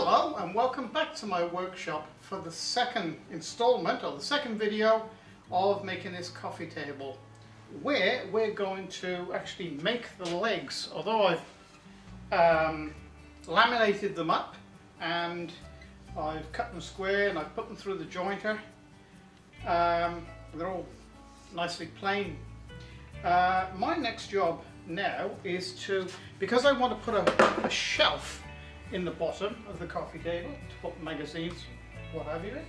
Hello and welcome back to my workshop for the second installment or the second video of making this coffee table, where we're going to actually make the legs. Although I've laminated them up and I've cut them square and I've put them through the jointer, they're all nicely plain. My next job now is to, because I want to put a shelf in the bottom of the coffee table to put magazines, what have you in,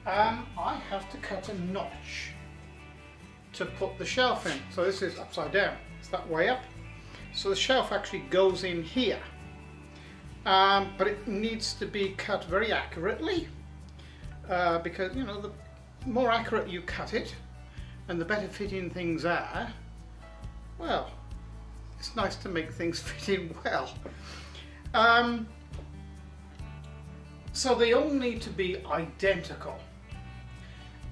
I have to cut a notch to put the shelf in. So this is upside down, it's that way up. So the shelf actually goes in here, but it needs to be cut very accurately, because you know, the more accurate you cut it and the better fitting things are, well, it's nice to make things fit in well. So they all need to be identical,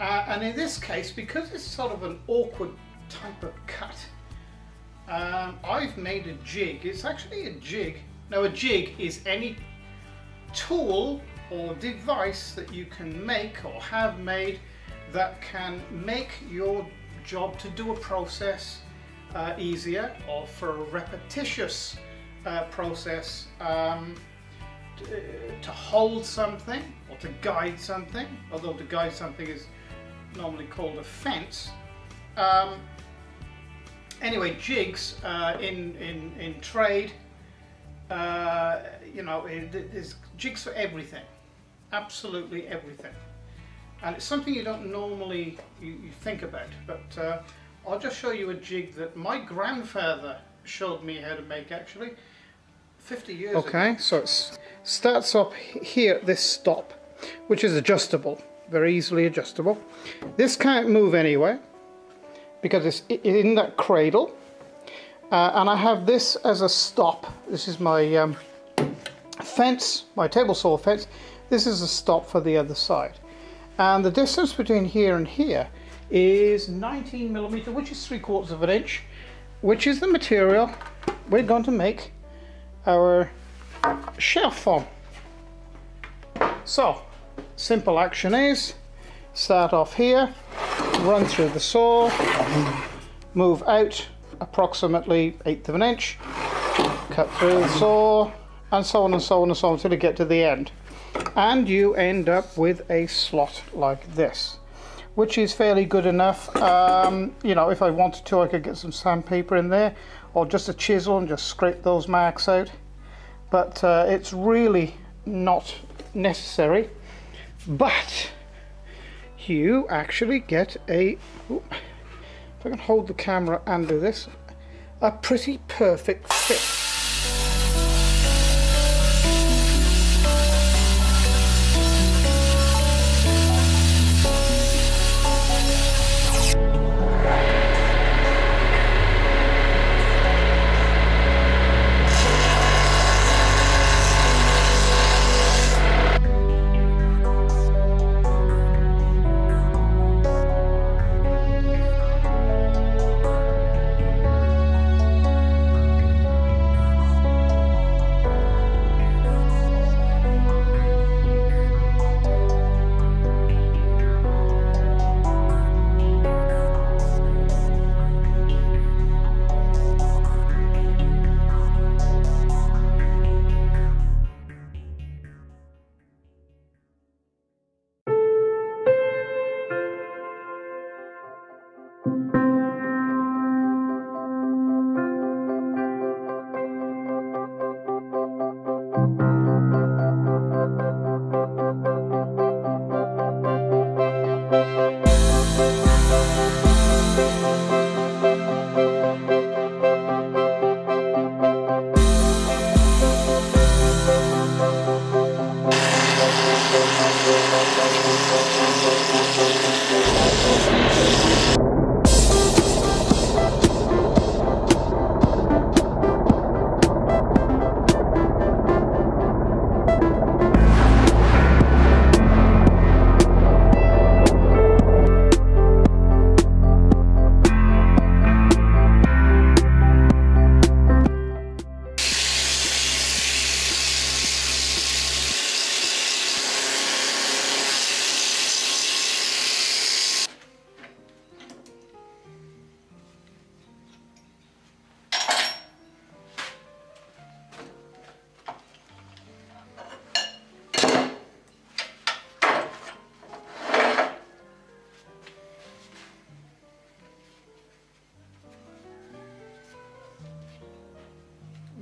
and in this case, because it's sort of an awkward type of cut, I've made a jig. It's actually a jig. Now a jig is any tool or device that you can make or have made that can make your job to do a process easier, or for a repetitious process, to hold something or to guide something, although to guide something is normally called a fence. Anyway, jigs in trade, you know, there's jigs for everything, absolutely everything, and it's something you don't normally you think about, but I'll just show you a jig that my grandfather showed me how to make, actually 50 years ago. Okay, so it starts up here at this stop, which is adjustable, very easily adjustable. This can't move anyway because it's in that cradle, and I have this as a stop. This is my fence, my table saw fence. This is a stop for the other side, and the distance between here and here is 19mm, which is 3/4 of an inch, which is the material we're going to make our shelf from. So simple action is start off here, run through the saw, move out approximately 1/8 of an inch, cut through the saw, and so on and so on and so on until you get to the end, and you end up with a slot like this, which is fairly good enough. You know, if I wanted to, I could get some sandpaper in there or just a chisel and just scrape those marks out, but it's really not necessary. But you actually get a, if I can hold the camera and do this, a pretty perfect fit.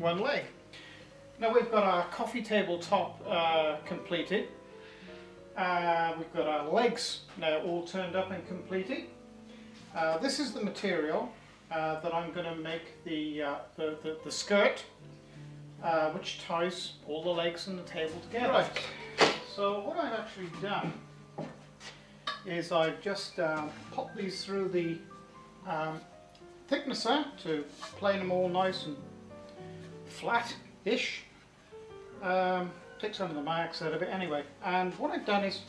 one leg. Now we've got our coffee table top completed. We've got our legs now all turned up and completed. This is the material that I'm going to make the skirt, which ties all the legs and the table together. Right. So what I've actually done is I've just popped these through the thicknesser to plane them all nice and flat-ish. Take some of the marks out of it anyway. And what I've done is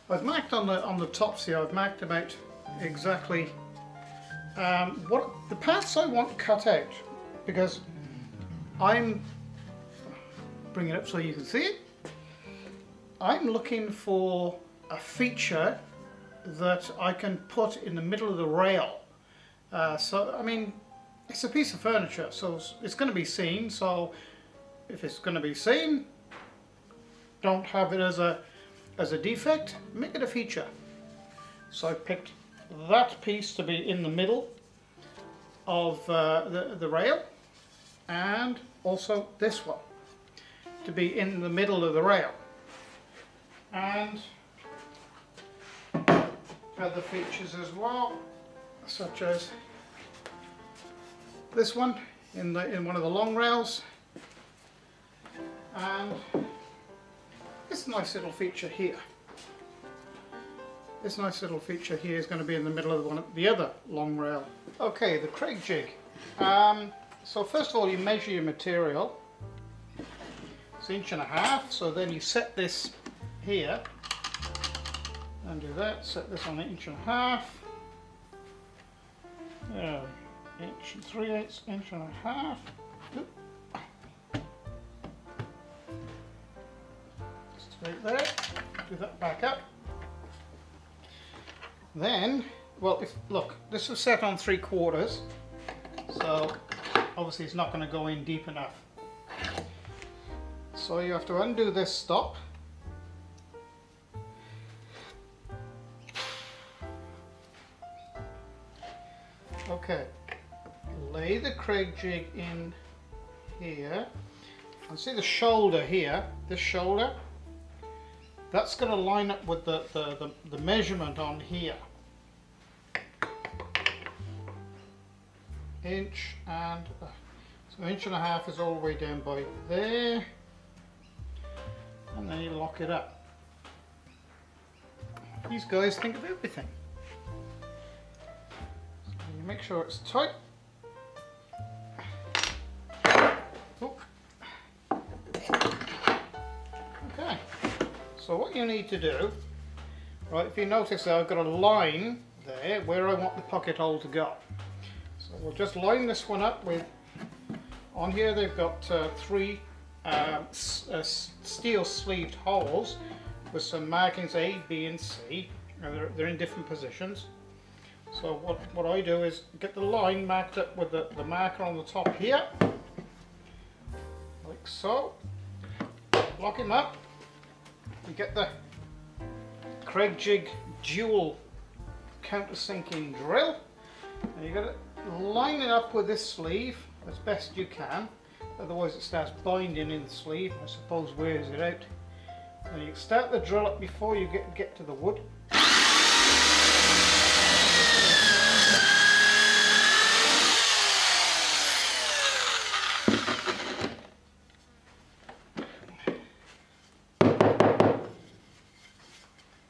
I've marked on the tops here. I've marked about exactly what the parts I want cut out, because I'm bringing it up so you can see it. I'm looking for a feature that I can put in the middle of the rail. So I mean, it's a piece of furniture, so it's going to be seen. So if it's going to be seen, don't have it as a defect, make it a feature. So I picked that piece to be in the middle of the rail, and also this one to be in the middle of the rail, and other features as well, such as this one in one of the long rails, and this nice little feature here. This nice little feature here is going to be in the middle of the other long rail. Okay, the Kreg jig. So first of all, you measure your material. It's 1.5 inches. So then you set this here and do that. Set this on 1.5 inches. There, 1 3/8 1.5 inches. Straight there. Do that back up. Then, well, look, this was set on 3/4, so obviously it's not going to go in deep enough. So you have to undo this stop. Okay, lay the Kreg jig in here. And see the shoulder here, this shoulder? That's going to line up with the measurement on here. 1 inch and so 1.5 inches is all the way down by there, and then you lock it up. These guys think of everything. So you make sure it's tight. Oh. Okay. So what you need to do, right, if you notice there, I've got a line there where I want the pocket hole to go. So we'll just line this one up with, on here they've got 3 steel sleeved holes with some markings A, B and C. They're in different positions. So what I do is get the line marked up with the marker on the top here, like so. Lock him up. You get the Kreg jig dual countersinking drill, and you got to line it up with this sleeve as best you can, otherwise it starts binding in the sleeve, I suppose wears it out. And you start the drill up before you get to the wood.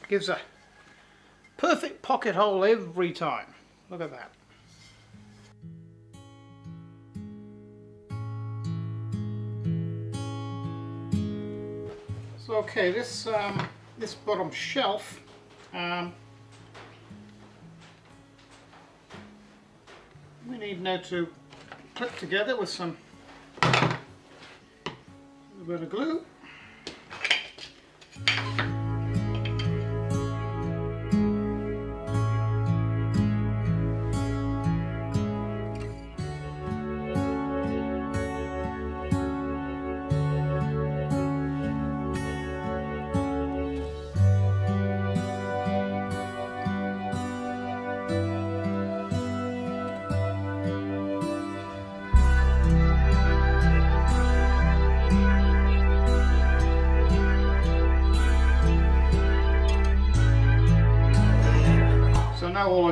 Gives a perfect pocket hole every time. Look at that. So okay, this bottom shelf, we need now to clip together with a bit of glue.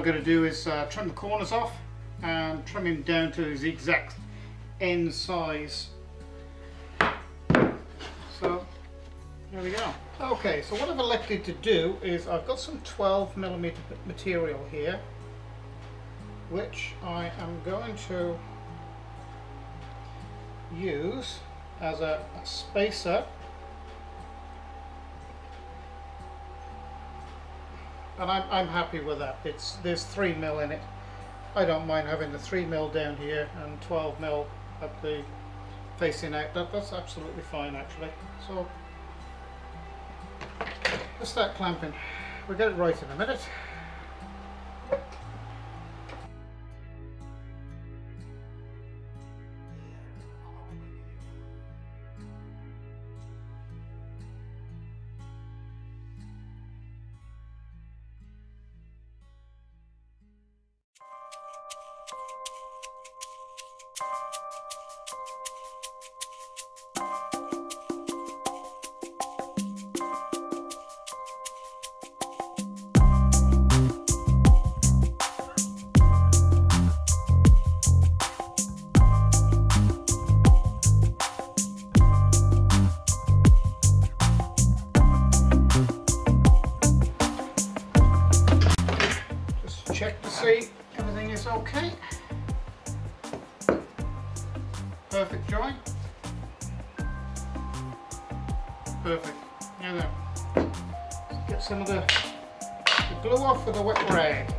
I've got to do is trim the corners off and trim him down to his exact end size. So there we go. Okay, so what I've elected to do is I've got some 12mm material here, which I am going to use as a spacer, and I'm happy with that. There's 3mm in it. I don't mind having the 3mm down here and 12mm at the facing out. That's absolutely fine actually. So let's start clamping. We'll get it right in a minute. Check to see everything is okay. Perfect joint. Perfect. Now then, get some of the glue off with a wet rag.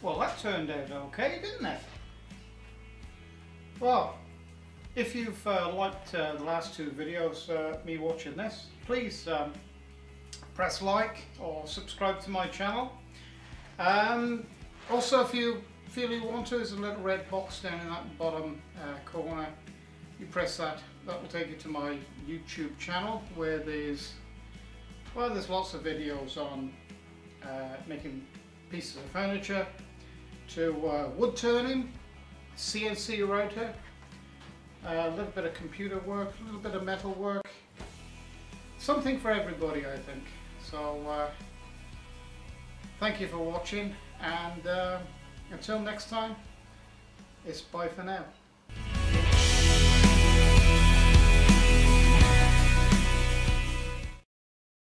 Well, that turned out okay, didn't it? Well, if you've liked the last two videos, me watching this, please press like or subscribe to my channel. Also, if you feel you want to, there's a little red box down in that bottom corner. You press that, that will take you to my YouTube channel where there's lots of videos on making pieces of furniture, to wood turning, CNC router, a little bit of computer work, a little bit of metal work, something for everybody, I think. So thank you for watching, and until next time, it's bye for now.